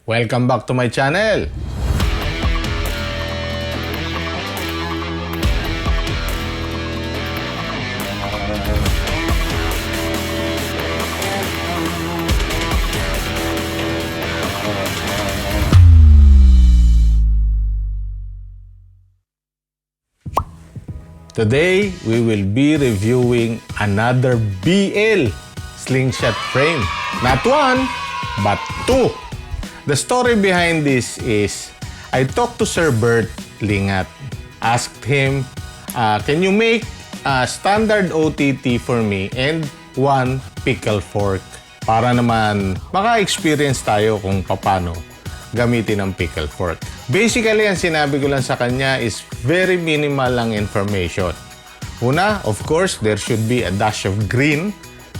Welcome back to my channel. Today, we will be reviewing another BL slingshot frame. Not one, but two. The story behind this is, I talked to Sir Bert Lingat. Asked him, can you make a standard OTT for me and one pickle fork? Para naman maka-experience tayo kung paano gamitin ang pickle fork. Basically, ang sinabi ko lang sa kanya is very minimal lang information. Una, of course, there should be a dash of green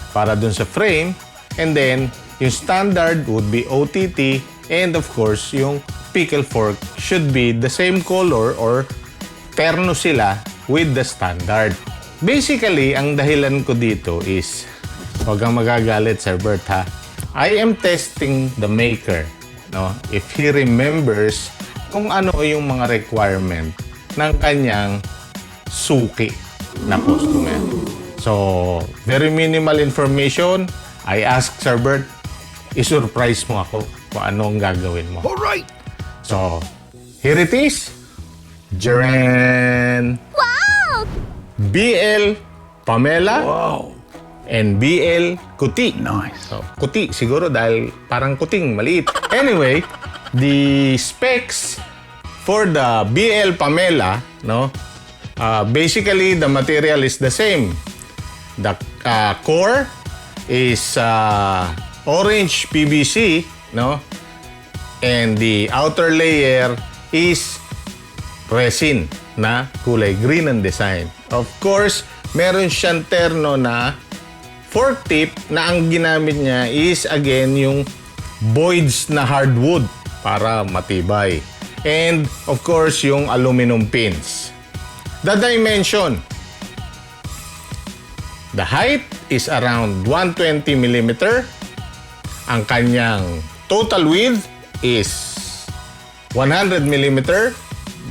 para dun sa frame. And then, yung standard would be OTT. And of course, yung pickle fork should be the same color or terno sila with the standard. Basically, ang dahilan ko dito is, huwag kang magagalit, Sir Bert, ha? I am testing the maker. No? If he remembers kung ano yung mga requirement ng kanyang suki na customer. So, very minimal information. I asked Sir Bert, i-surprise mo ako kung anong gagawin mo. Alright! So, here it is. Jaren! Wow! BL Pamela Wow! and BL Kuti. Nice. So, kuti siguro dahil parang kuting maliit. Anyway, the specs for the BL Pamela, no? Basically, the material is the same. The core is orange PVC, no? And the outer layer is resin na kulay green ang design. Of course, meron siyang terno na fork tip na ang ginamit niya is again yung Boyd's na hardwood para matibay. And of course, yung aluminum pins. The dimension. The height is around 120 mm. Ang kanyang total width is 100 mm.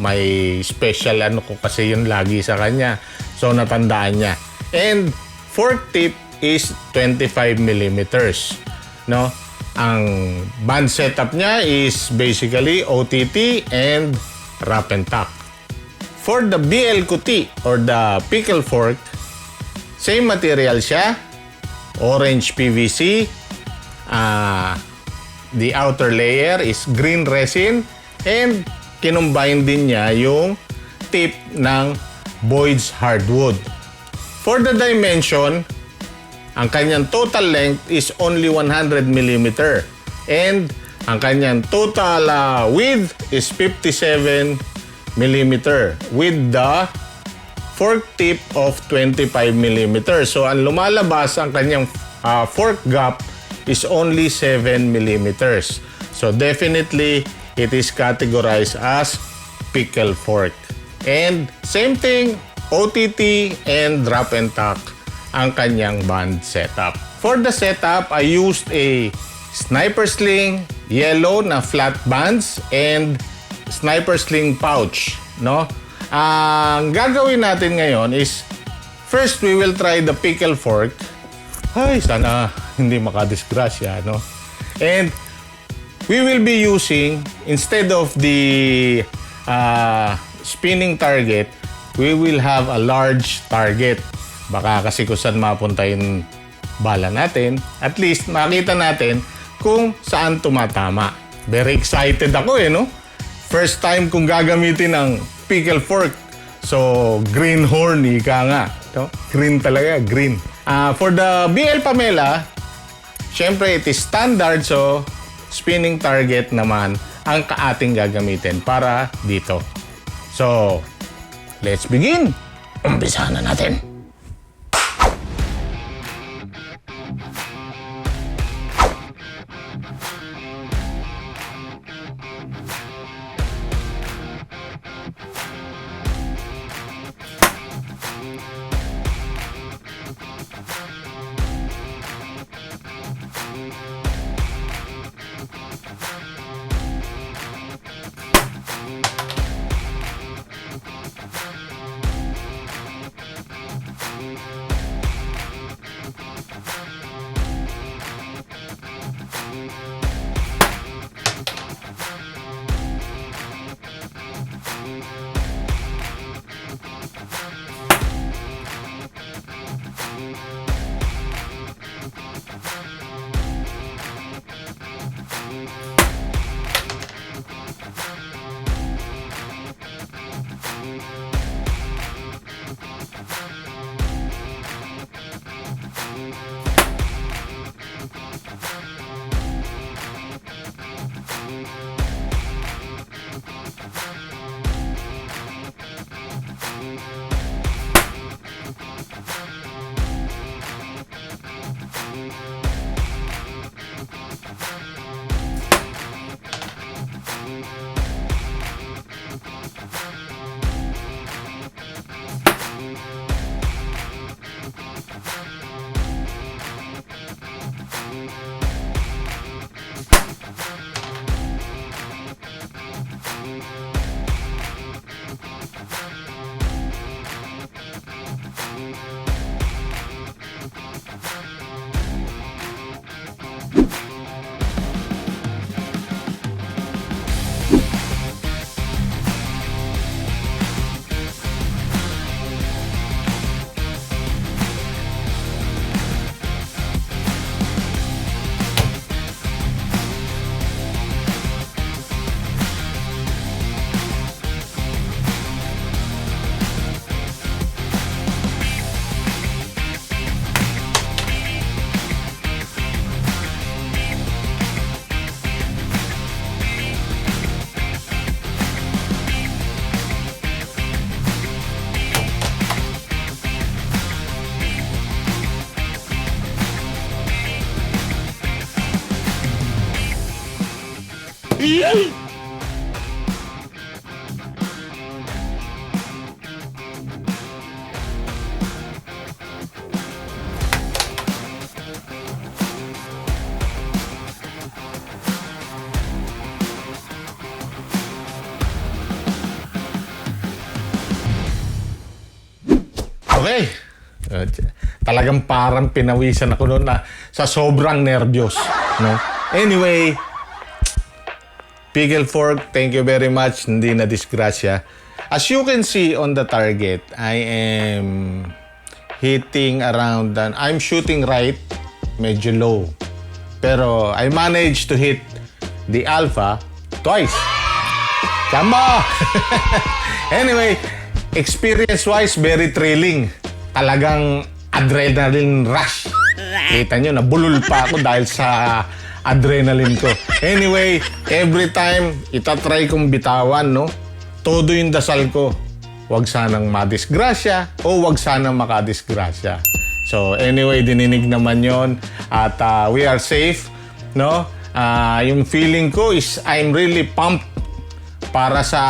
May special ano ko kasi yun lagi sa kanya. So natandaan niya. And fork tip is 25 mm. No? Ang band setup niya is basically OTT and wrap and tack. For the BL Kuti or the pickle fork, same material siya. Orange PVC. The outer layer is green resin and kinumbine din niya yung tip ng Boyd's hardwood. For the dimension, ang kanyang total length is only 100 mm and ang kanyang total width is 57 mm with the fork tip of 25 mm. So ang lumalabas ang kanyang fork gap is only 7 mm. So definitely it is categorized as pickle fork. And same thing, OTT and wrap and tack ang kanyang band setup. For the setup, I used a sniper sling, yellow na flat bands, and sniper sling pouch. No? Ang gagawin natin ngayon is, first we will try the pickle fork. Ay, sana hindi makadisgrasya, no? And we will be using, instead of the spinning target, we will have a large target. Baka kasi kung saan mapunta yung bala natin, at least makita natin kung saan tumatama. Very excited ako no? First time kong gagamitin ng pickle fork. So, green horn, ika nga. No? Green talaga, green. For the BL Pamela, syempre it is standard, so spinning target naman ang kaating gagamitin para dito. So, let's begin! Umpisahan na natin! Okay. Talagang parang pinawisan ako noon na sa sobrang nervyos, no? Anyway, pickle fork, thank you very much. Hindi na disgrasya. As you can see on the target, I am hitting around, I'm shooting right, medyo low. Pero I managed to hit the alpha twice. Chamba! Anyway, experience-wise, very thrilling. Talagang adrenaline rush. Kita nyo, nabulol pa ako dahil sa adrenaline ko. Anyway, every time, itatry kong bitawan, no? Todo yung dasal ko. Huwag sanang madisgrasya o huwag sanang makadisgrasya. So, anyway, dininig naman yon at we are safe, no? Yung feeling ko is I'm really pumped para sa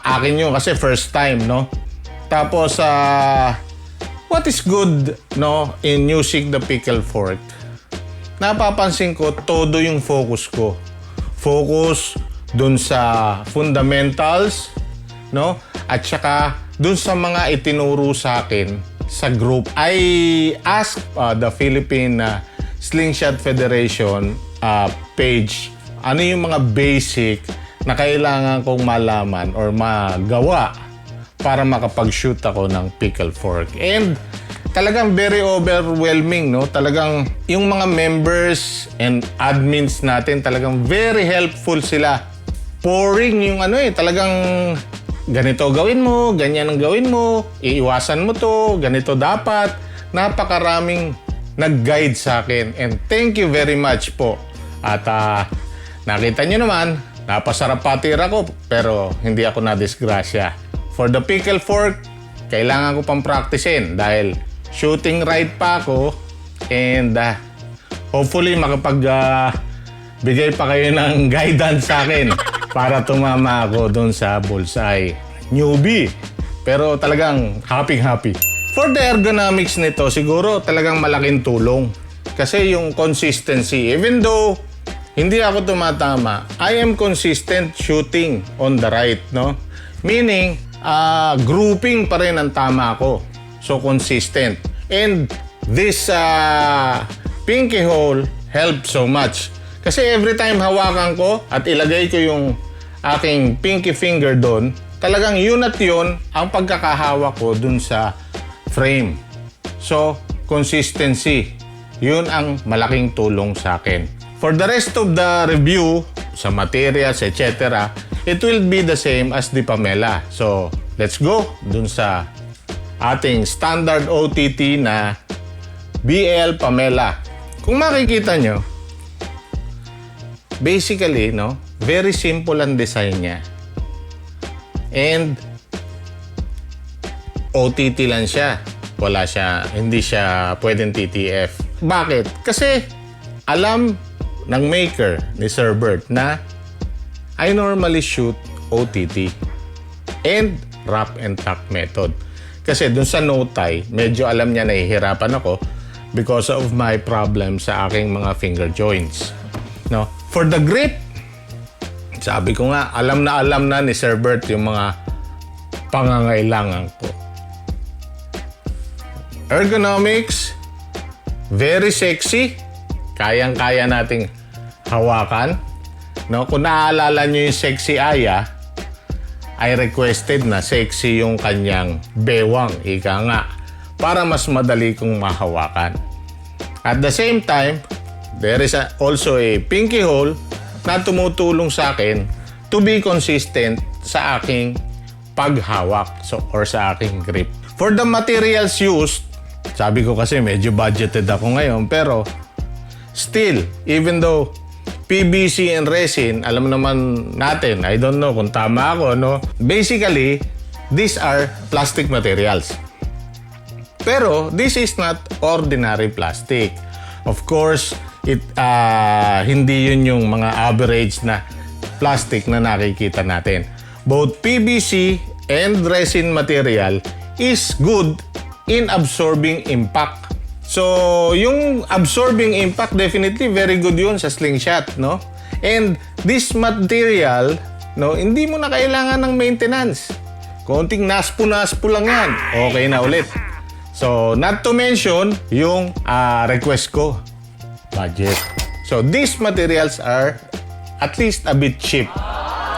akin yun kasi first time, no? Tapos, what is good, no, in using the pickle fork? Napapansin ko, todo yung focus ko. Focus dun sa fundamentals, no? At saka dun sa mga itinuro sa akin sa group. I asked the Philippine Slingshot Federation page, ano yung mga basic na kailangan kong malaman or magawa para makapag-shoot ako ng pickle fork. And talagang very overwhelming, no? Talagang yung mga members and admins natin, talagang very helpful sila. Pouring yung talagang ganito gawin mo, ganyan ang gawin mo, iiwasan mo to, ganito dapat. Napakaraming nag-guide sa akin. And thank you very much po. At nakita nyo naman, napasarap patira ko, pero hindi ako na-disgrasya. For the pickle fork, kailangan ko pang practicein dahil shooting right pa ako and hopefully makapag-bigay pa kayo ng guidance sa akin para tumama ako doon sa bullseye. Newbie, pero talagang happy. For the ergonomics nito, siguro talagang malaking tulong. Kasi yung consistency, even though hindi ako tumatama, I am consistent shooting on the right, no? Meaning, grouping pa rin ang tama ko. So, consistent. And this pinky hole helped so much. Kasi every time hawakan ko at ilagay ko yung aking pinky finger doon, talagang yun at yun ang pagkakahawak ko dun sa frame. So, consistency. Yun ang malaking tulong sa akin. For the rest of the review, sa materials, etc., it will be the same as the Pamela. So, let's go dun sa ating standard OTT na BL Pamela. Kung makikita nyo, basically, no, very simple ang design niya. And OTT lang siya. Hindi siya pwedeng TTF. Bakit? Kasi alam ng maker ni Sir Bert na I normally shoot OTT and wrap and tuck method. Kasi dun sa no tie, medyo alam niya nahihirapan ako because of my problem sa aking mga finger joints. No? For the grip, sabi ko nga, alam na ni Sir Bert yung mga pangangailangan ko. Ergonomics, very sexy. Kayang-kaya nating hawakan. No? Kung naaalala nyo yung sexy Aya, I requested na sexy yung kanyang bewang, ika nga, para mas madali kong mahawakan. At the same time, there is also a pinky hole na tumutulong sa akin to be consistent sa aking paghawak or sa aking grip. For the materials used, sabi ko kasi medyo budgeted ako ngayon, pero still, even though PVC and resin, alam naman natin, I don't know kung tama ako, no? Basically, these are plastic materials. Pero, this is not ordinary plastic. Of course, hindi yun yung mga average na plastic na nakikita natin. Both PVC and resin material is good in absorbing impact. So, yung absorbing impact, definitely very good yun sa slingshot, no? And this material, no, hindi mo na kailangan ng maintenance. Konting naspo-naspo lang yan. Okay na ulit. So, not to mention yung request ko, budget. So, these materials are at least a bit cheap,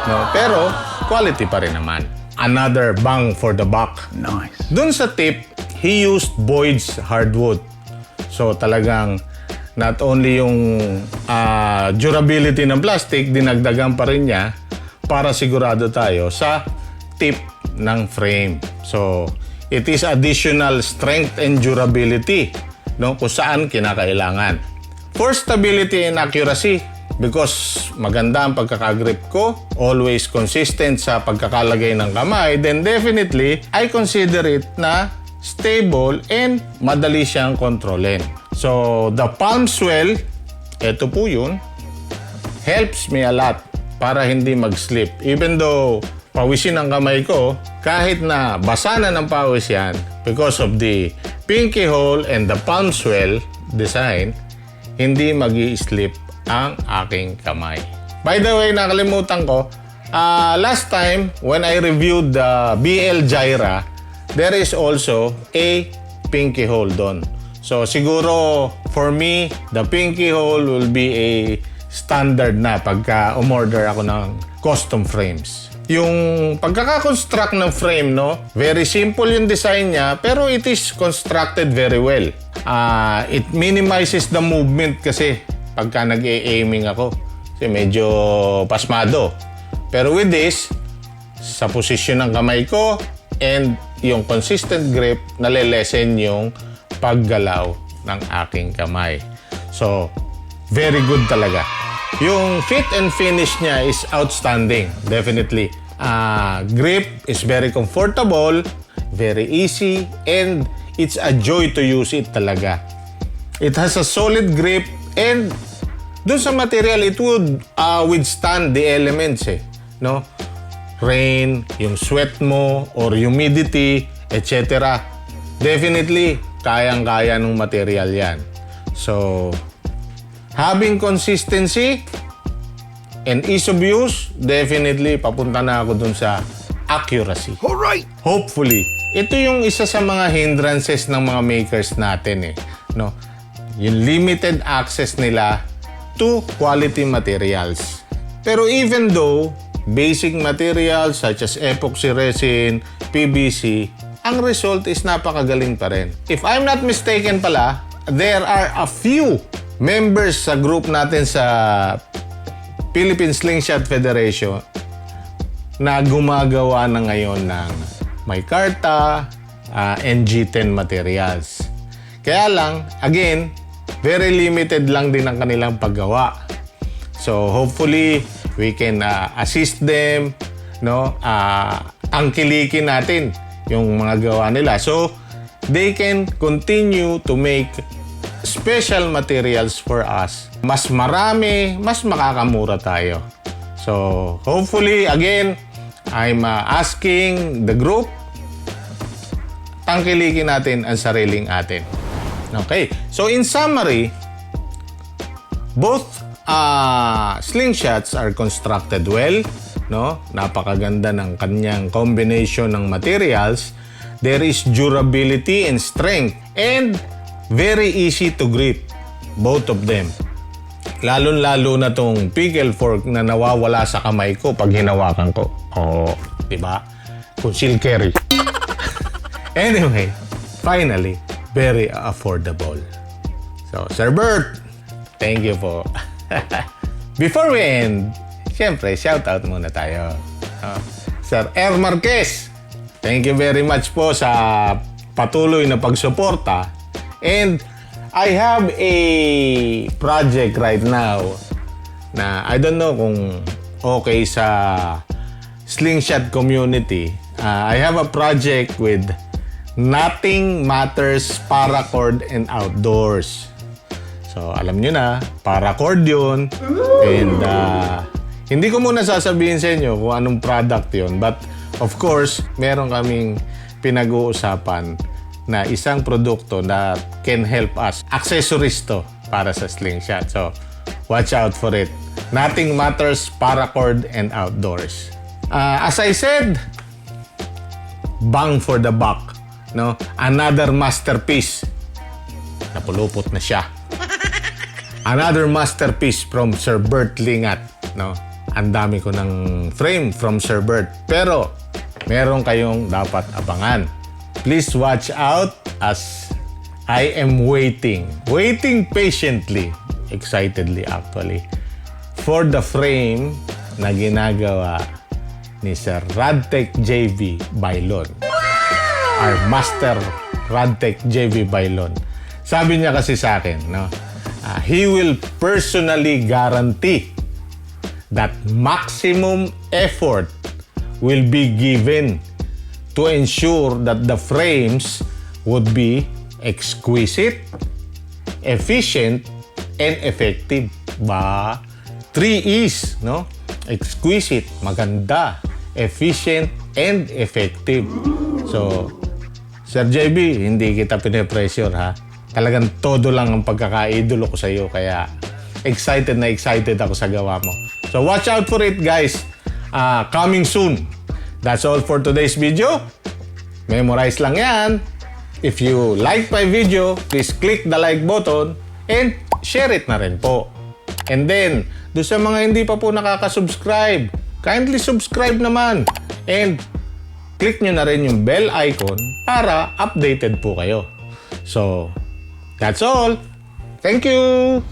no? Pero, quality pa rin naman. Another bang for the buck. Nice. Dun sa tip, he used Boyd's hardwood. So talagang not only yung durability ng plastic, dinagdagan pa rin niya para sigurado tayo sa tip ng frame. So it is additional strength and durability, no, kung saan kinakailangan. For stability and accuracy, because maganda ang pagkakagrip ko, always consistent sa pagkakalagay ng kamay, then definitely I consider it na stable and madali siyang kontrolin. So, the palm swell, eto po yun, helps me a lot para hindi mag-slip. Even though pawisin ang kamay ko, kahit na basa na ng pawis yan, because of the pinky hole and the palm swell design, hindi mag-i-slip ang aking kamay. By the way, nakalimutan ko, last time when I reviewed the BL Gyra, there is also a pinky hole doon. So siguro for me, the pinky hole will be a standard na pagka umorder ako ng custom frames. Yung pagkaka-construct ng frame, no, very simple yung design niya, pero it is constructed very well. It minimizes the movement kasi pagka nag-aiming ako. Kasi medyo pasmado. Pero with this, sa posisyon ng kamay ko and yung consistent grip, nalilesen yung paggalaw ng aking kamay. So, very good talaga. Yung fit and finish niya is outstanding, definitely. Grip is very comfortable, very easy, and it's a joy to use it talaga. It has a solid grip and dun sa material, it would withstand the elements, no? Rain, yung sweat mo, or humidity, etc. Definitely, kayang-kaya ng material yan. So, having consistency and ease of use, definitely, papunta na ako dun sa accuracy. Alright! Hopefully. Ito yung isa sa mga hindrances ng mga makers natin, no? Yung limited access nila to quality materials. Pero even though basic materials such as epoxy resin, PVC, ang result is napakagaling pa rin. If I'm not mistaken pala, there are a few members sa group natin sa Philippine Slingshot Federation na gumagawa na ngayon ng micarta, NG10 materials. Kaya lang, again, very limited lang din ang kanilang paggawa. So hopefully, we can assist them, no? Tangkilikin natin yung mga gawa nila. So, they can continue to make special materials for us. Mas marami, mas makakamura tayo. So, hopefully, again, I'm asking the group, tangkilikin natin ang sariling atin. Okay. So, in summary, both slingshots are constructed well, no? Napakaganda ng kanyang combination ng materials. There is durability and strength and very easy to grip, both of them. Lalo-lalo na tong pickle fork na nawawala sa kamay ko pag hinawakan ko. Oh, di ba? Conceal carry. Anyway, finally, very affordable. So, Sir Bert, thank you po. Before we end, siyempre, shoutout muna tayo. Sir R. Marquez, thank you very much po sa patuloy na pagsuporta. And I have a project right now na I don't know kung okay sa slingshot community. I have a project with Nothing Matters Paracord and Outdoors. So, alam nyo na, paracord yun. And Hindi ko muna sasabihin sa inyo kung anong product yon, but of course, meron kaming pinag-uusapan na isang produkto na can help us. Accessories to para sa slingshot. So, watch out for it. Nothing matters paracord and outdoors. As I said, bang for the buck. No? Another masterpiece. Napulupot na siya. Another masterpiece from Sir Bert Lingat. No? Ang dami ko ng frame from Sir Bert. Pero, meron kayong dapat abangan. Please watch out as I am waiting patiently, excitedly actually, for the frame na ginagawa ni Sir Radtech JV Bailon. Our master Radtech JV Bailon. Sabi niya kasi sa akin, no? He will personally guarantee that maximum effort will be given to ensure that the frames would be exquisite, efficient, and effective. Ba? 3 E's, no? Exquisite, maganda, efficient, and effective. So, Sir JB, hindi kita pinipressure, ha? Talagang todo lang ang pagkakaidolo ko sa iyo, kaya excited na excited ako sa gawa mo. So watch out for it, guys. Coming soon. That's all for today's video. Memorize lang yan. If you like my video, please click the like button and share it na rin po. And then, doon sa mga hindi pa po nakaka-subscribe, kindly subscribe naman. And click nyo na rin yung bell icon para updated po kayo. So, that's all. Thank you!